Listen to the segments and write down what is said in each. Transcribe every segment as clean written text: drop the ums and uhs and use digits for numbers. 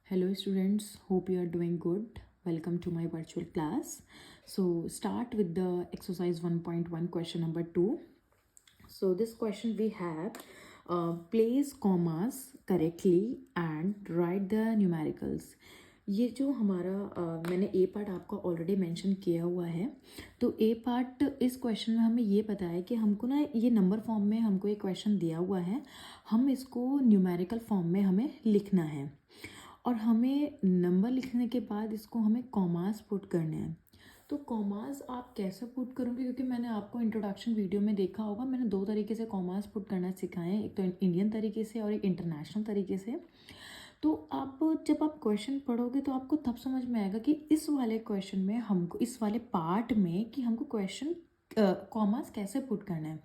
Hello students, hope you are doing good. Welcome to my virtual class. So start with the exercise 1.1 question number 2. So this question we have place commas correctly and write the numericals. ये जो हमारा मैंने ए part आपको already mention किया हुआ है. तो ए part इस क्वेश्चन में हमें ये पता है कि हमको ना ये नंबर फॉर्म में हमको एक क्वेश्चन दिया हुआ है, हम इसको न्यूमेरिकल फॉर्म में हमें लिखना है और हमें नंबर लिखने के बाद इसको हमें कॉमास पुट करने हैं. तो कॉमास आप कैसे पुट करोगे, क्योंकि मैंने आपको इंट्रोडक्शन वीडियो में देखा होगा, मैंने दो तरीके से कॉमास पुट करना सिखाए हैं, एक तो इंडियन तरीके से और एक इंटरनेशनल तरीके से. तो आप जब आप क्वेश्चन पढ़ोगे तो आपको तब समझ में आएगा कि इस वाले क्वेश्चन में हमको, इस वाले पार्ट में, कि हमको क्वेश्चन कॉमास कैसे पुट करना है,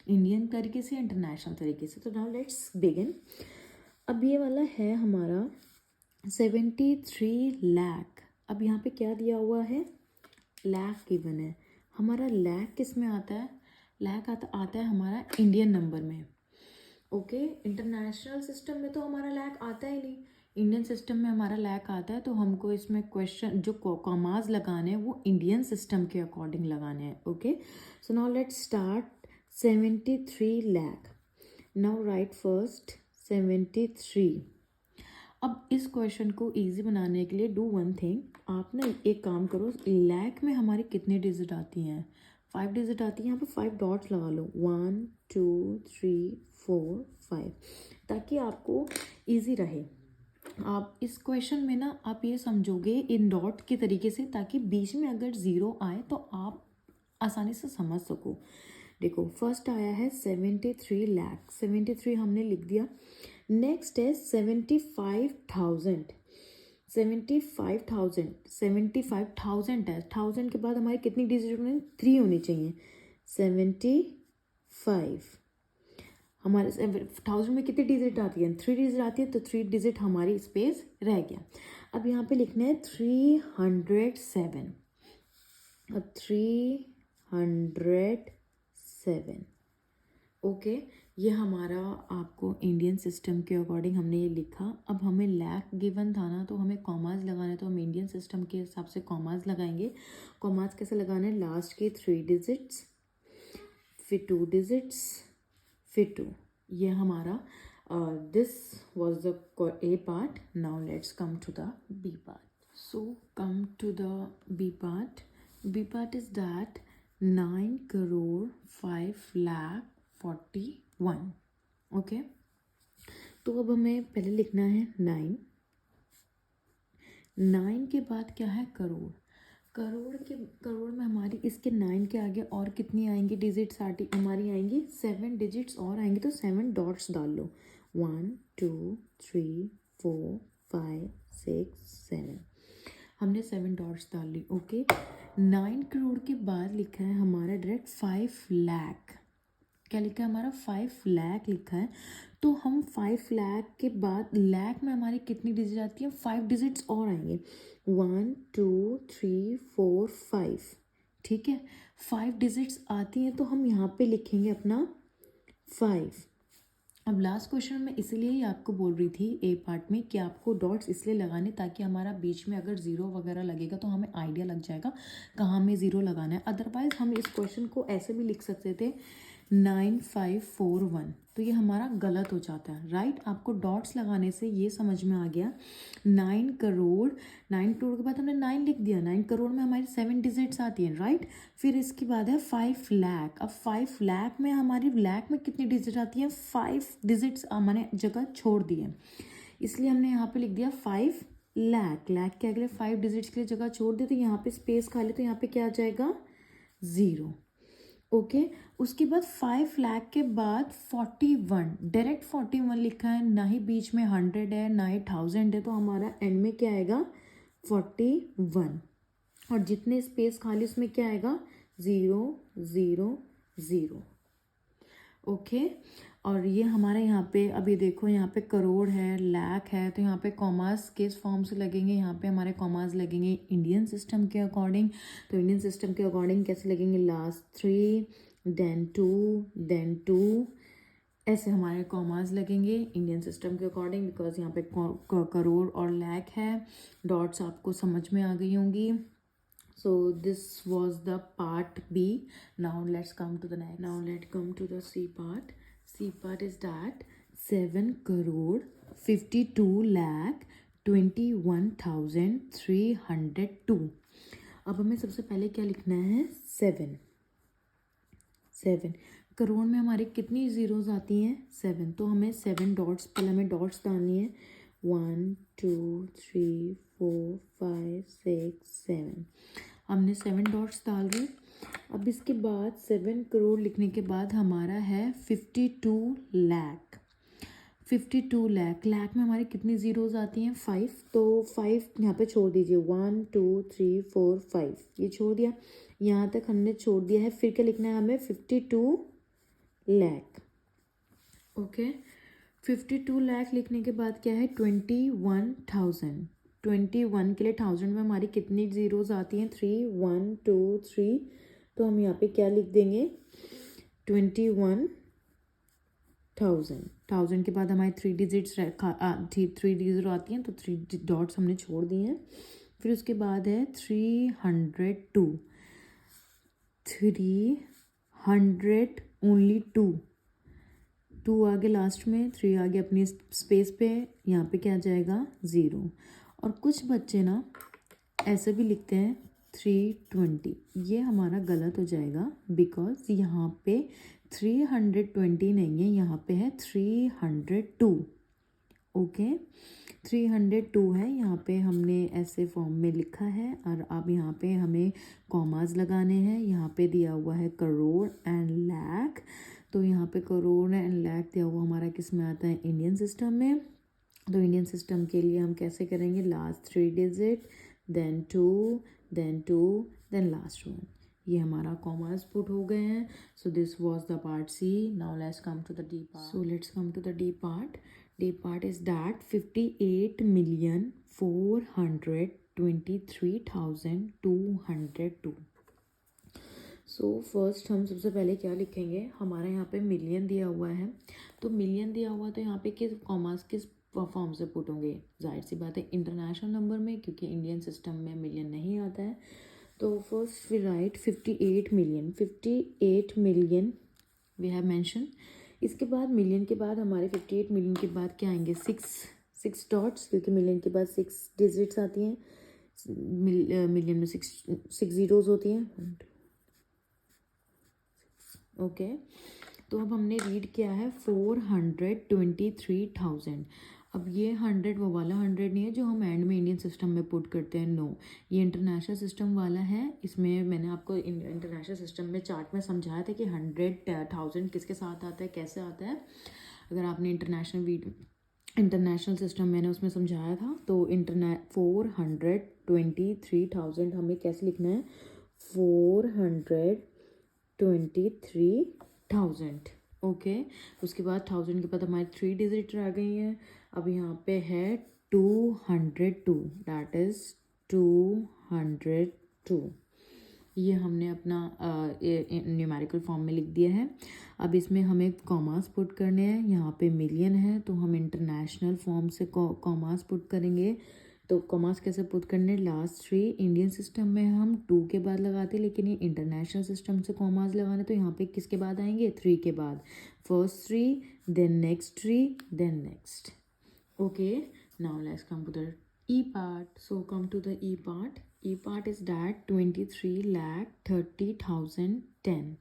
इंडियन तरीके से इंटरनेशनल तरीके से. तो नाउ लेट्स बिगिन. अब ये वाला है हमारा 73 लाख. अब यहाँ पे क्या दिया हुआ है, लाख गिवन है. हमारा लाख किस में आता है, लाख आता है हमारा इंडियन नंबर में. ओके, इंटरनेशनल सिस्टम में तो हमारा लाख आता ही नहीं, इंडियन सिस्टम में हमारा लाख आता है. तो हमको इसमें क्वेश्चन जो कॉमास लगाने हैं वो इंडियन सिस्टम के अकॉर्डिंग लगाने हैं. Okay, so now let's start. 73 lakh. Now right first 73. अब इस क्वेश्चन को इजी बनाने के लिए डू वन थिंग. आप ना एक काम करो, लाख में हमारी कितनी डिजिट आती हैं, 5 डिजिट आती है. यहाँ पे 5 डॉट्स लगा लो, 1 2 3 4 5, ताकि आपको इजी रहे. आप इस क्वेश्चन में ना आप ये समझोगे इन डॉट के तरीके से, ताकि बीच में अगर ज़ीरो आए तो आप आसानी से समझ सको. देखो फर्स्ट आया है 73 लाख. 73 हमने लिख दिया. नेक्स्ट है 75,000. 75,000 है. 1000 के बाद हमारी कितनी डिजिट होनी, 3 होनी चाहिए. 75. हमारे 1000 में कितनी डिजिट आती है, 3 डिजिट आती है. तो 3 डिजिट हमारी स्पेस रह गया. अब यहाँ पे लिखना है 307. अब 307. ओके, ये हमारा आपको इंडियन सिस्टम के अकॉर्डिंग हमने ये लिखा. अब हमें लाख गिवन था ना, तो हमें कॉमास लगाना है, तो हम इंडियन सिस्टम के हिसाब से कॉमास लगाएंगे. कॉमास कैसे लगाना है, लास्ट के 3 डिजिट्स, फिर 2 डिजिट्स, फिर 2. ये हमारा this was the A part. Now let's come to the B part. So come to the B part. B part is that 9,05,41,000. Okay, तो अब हमें पहले लिखना है 9. 9 के बाद क्या है, करोड़. करोड़ में हमारी इसके 9 के आगे और कितनी आएंगी डिजिट्स, हमारी आएंगी 7 डिजिट्स और आएंगी. तो 7 डॉट्स डाल लो, 1 2 3 4 5 6 7. हमने 7 डॉट्स डाल ली. ओके, 9 करोड़ के बाद लिखा है हमारा डायरेक्ट 5 लाख. क्या लिखा है हमारा, 5 लाख लिखा है. तो हम 5 लाख के बाद लाख में हमारी कितनी डिजिट आती है, 5 डिजिट्स और आएंगे, 1 2 3 4 5. ठीक है, 5 डिजिट्स आती हैं, तो हम यहाँ पे लिखेंगे अपना 5. अब लास्ट क्वेश्चन में इसीलिए ही आपको बोल रही थी ए पार्ट में कि आपको डॉट्स इसलिए लगाने, ताकि हमारा बीच में अगर ज़ीरो वगैरह लगेगा तो हमें आइडिया लग जाएगा कहाँ में ज़ीरो लगाना है. अदरवाइज हम इस क्वेश्चन को ऐसे भी लिख सकते थे 9541. तो ये हमारा गलत हो जाता है, राइट. आपको डॉट्स लगाने से ये समझ में आ गया 9 करोड़. 9 करोड़ के बाद हमने 9 लिख दिया. 9 करोड़ में हमारी 7 डिजिट्स आती हैं, राइट. फिर इसके बाद है 5 लाख. अब 5 लाख में हमारी लाख में कितनी डिजिट आती है, 5 डिजिट्स मैंने जगह छोड़ दी है, इसलिए हमने यहाँ पे लिख दिया 5 लाख. लाख के अगले 5 डिजिट्स के लिए जगह छोड़ दी, तो यहाँ पे स्पेस खाली, तो यहाँ पे क्या आ जाएगा, 0. ओके, उसके बाद 5 लाख के बाद 41, डायरेक्ट 41 लिखा है, ना ही बीच में 100 है ना ही 1000 है. तो हमारा एंड में क्या आएगा, 41. और जितने स्पेस खाली उसमें क्या आएगा, 0 0 0. ओके, और ये हमारे यहाँ पे अभी देखो, यहाँ पे करोड़ है, लाख है, तो यहाँ पे कॉमास किस फॉर्म से लगेंगे, यहाँ पे हमारे कॉमास लगेंगे इंडियन सिस्टम के अकॉर्डिंग. तो इंडियन सिस्टम के अकॉर्डिंग कैसे लगेंगे, लास्ट 3 देन 2 देन 2 ऐसे हमारे कॉमास लगेंगे इंडियन सिस्टम के अकॉर्डिंग, बिकॉज यहाँ पे करोड़ और लाख है। डॉट्स आपको समझ में आ गई होंगी। So this was the part B. Now let's come to the next. Now let's come to the C part. C part is that 7 crore 52 lakh 21,302. अब हमें सबसे पहले क्या लिखना है? 7 करोड़ में हमारे कितनी ज़ीरोज़ आती हैं? 7। तो हमें 7 डॉट्स, पहले हमें डॉट्स डालनी है। 1 2 3 4 5 6 7। हमने 7 डॉट्स डाल दी। अब इसके बाद 7 करोड़ लिखने के बाद हमारा है 52 लाख। 52 लाख में हमारी कितनी ज़ीरोज़ आती हैं? 5। तो 5 यहाँ पे छोड़ दीजिए। 1 2 3 4 5 ये छोड़ दिया, यहाँ तक हमने छोड़ दिया है। फिर क्या लिखना है हमें? 52 लाख। ओके, 52 लाख लिखने के बाद क्या है? 21,000। 21 के लिए 1000 में हमारी कितनी ज़ीरोज़ आती हैं? 3 1 2 3। तो हम यहाँ पे क्या लिख देंगे? 21,000। 1000 के बाद हमारी 3 डिजिट्स 3 डिजिट आती हैं, तो 3 डॉट्स हमने छोड़ दिए हैं। फिर उसके बाद है 302। 300 ओनली 2 आगे लास्ट में, 3 आगे अपनी स्पेस पे, यहाँ पे क्या आ जाएगा? 0। और कुछ बच्चे ना ऐसे भी लिखते हैं 320। ये हमारा गलत हो जाएगा, बिकॉज यहाँ पे 320 नहीं है, यहाँ पे है 302। ओके, 302 है। यहाँ पे हमने ऐसे फॉर्म में लिखा है। और अब यहाँ पे हमें कॉमास लगाने हैं। यहाँ पे दिया हुआ है करोड़ एंड लाख, तो यहाँ पे करोड़ एंड लाख दिया हुआ हमारा किस में आता है? इंडियन सिस्टम में। तो इंडियन सिस्टम के लिए हम कैसे करेंगे? Last 3 digit, then 2, then last 1। ये हमारा कॉमर्स पुट हो गए हैं। So this was the part C. Now let's come to the D part. So let's come to the D part. D part is that 58,423,202। So first हम सबसे पहले क्या लिखेंगे? हमारा यहाँ पे मिलियन दिया हुआ है, तो मिलियन दिया हुआ, तो यहाँ पे किस कॉमर्स किस फॉर्म से पुट होंगे? जाहिर सी बात है इंटरनेशनल नंबर में, क्योंकि इंडियन सिस्टम में मिलियन नहीं आता है। तो first we write 58 million. 58 million we have mention. इसके बाद मिलियन के बाद हमारे 58 मिलियन के बाद क्या आएंगे? 6 डॉट्स, क्योंकि मिलियन के बाद 6 डिजिट्स आती हैं। मिलियन में 6 ज़ीरोज़ होती हैं। ओके, तो अब हमने रीड किया है 423,000। अब ये 100 वो वाला 100 नहीं है जो हम एंड में इंडियन सिस्टम में पुट करते हैं। नो, ये इंटरनेशनल सिस्टम वाला है। इसमें मैंने आपको इंटरनेशनल सिस्टम में चार्ट में समझाया था कि 100,000 किसके साथ आता है, कैसे आता है। अगर आपने इंटरनेशनल सिस्टम मैंने उसमें समझाया था। तो 423,000 हमें कैसे लिखना है? 423,000। ओके, उसके बाद 1000 के बाद हमारी 3 डिजिट रह गई हैं। अब यहाँ पे है 202, दैट इज़ 202। ये हमने अपना न्यूमेरिकल फॉर्म में लिख दिया है। अब इसमें हमें कॉमास पुट करने हैं। यहाँ पे मिलियन है, तो हम इंटरनेशनल फॉर्म से कॉमास पुट करेंगे। तो कॉमास कैसे पुट करने? लास्ट 3 इंडियन सिस्टम में हम 2 के बाद लगाते, लेकिन ये इंटरनेशनल सिस्टम से कॉमास लगाने, तो यहाँ पे किसके बाद आएंगे? 3 के बाद। First 3, then next 3, then next. Okay, now let's come to the E part. So come to the E part. E part is that 23,30,010.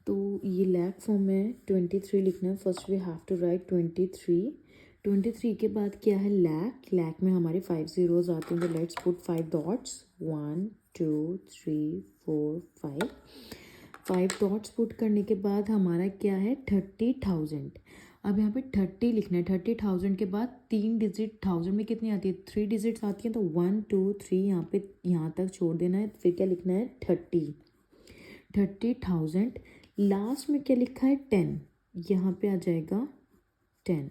तो ये लाख फॉर्म में 23 लिखना है। First we have to write 23। 23 के बाद क्या है? लाख में हमारे 5 ज़ीरोज़ आते हैं, तो let's put 5 dots. 1 2 3 4 5 dots put करने के बाद हमारा क्या है? 30,000। अब यहाँ पे 30 लिखना है। 30,000 के बाद 3 डिजिट 1000 में कितनी आती है? 3 डिजिट्स आती हैं, तो 1 2 3 यहाँ पे यहाँ तक छोड़ देना है। फिर क्या लिखना है? 30,000। लास्ट में क्या लिखा है? 10। यहाँ पे आ जाएगा 10।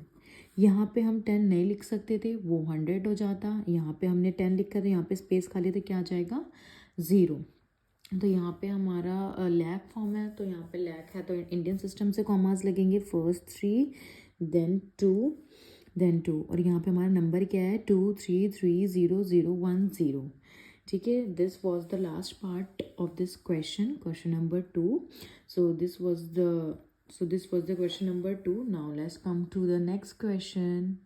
यहाँ पे हम 10 नहीं लिख सकते थे, वो 100 हो जाता। यहाँ पे हमने 10 लिखा था, यहाँ पे स्पेस खाली, तो क्या आ जाएगा? 0। तो यहाँ पे हमारा लैक फॉर्म है, तो यहाँ पे लैक है तो इंडियन सिस्टम से कॉमास लगेंगे, फर्स्ट 3 देन 2 और यहाँ पे हमारा नंबर क्या है 2330010। ठीक है, this was the last part of this question number 2. So this was the question number 2. Now let's come to the next question.